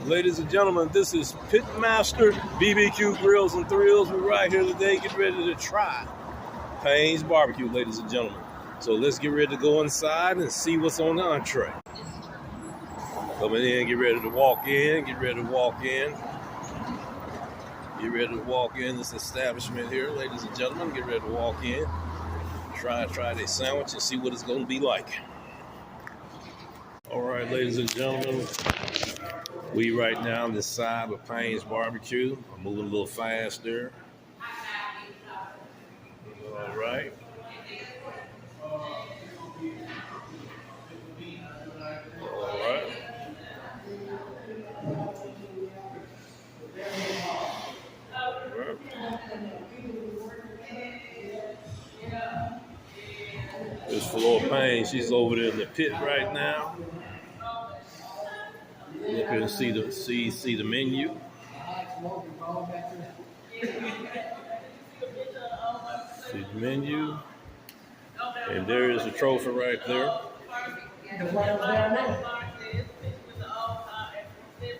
Ladies and gentlemen, this is Pitmaster BBQ Grills and Thrills. We're right here today, getting ready to try Payne's barbecue, ladies and gentlemen. So let's get ready to go inside and see what's on the entree. Coming in, get ready to walk in, get ready to walk in. Get ready to walk in this establishment here, ladies and gentlemen. Get ready to walk in. Try their sandwich and see what it's going to be like. All right, ladies and gentlemen, we right now on this side of Payne's barbecue. I'm moving a little faster. All right. All right. There's Flor Payne. She's over there in the pit right now. Look here and see the menu. See the menu. And there is a trophy right there.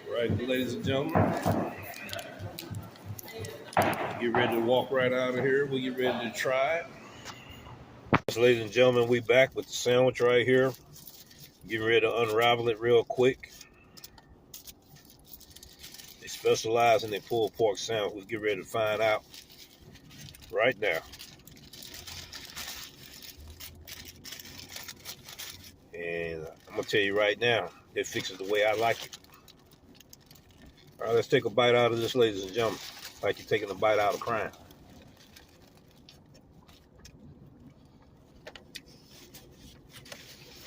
Right, ladies and gentlemen. Get ready to walk right out of here. We get ready to try it. So, ladies and gentlemen, we back with the sandwich right here. Getting ready to unravel it real quick. They specialize in their pulled pork sandwich. We'll get ready to find out right now. And I'm going to tell you right now, it fixes the way I like it. All right, let's take a bite out of this, ladies and gentlemen. Like you're taking a bite out of crime.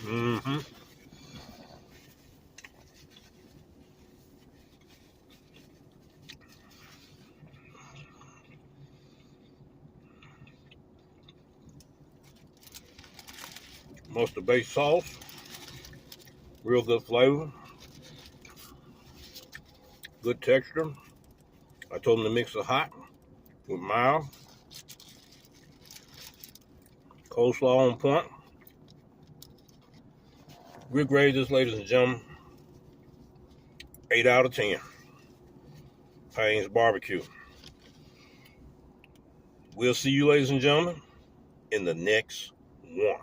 Mm-hmm. Mustard based sauce. Real good flavor. Good texture. I told them to mix it hot with mild. Coleslaw on point. We grade this, ladies and gentlemen, 8 out of 10. Payne's barbecue. We'll see you, ladies and gentlemen, in the next one.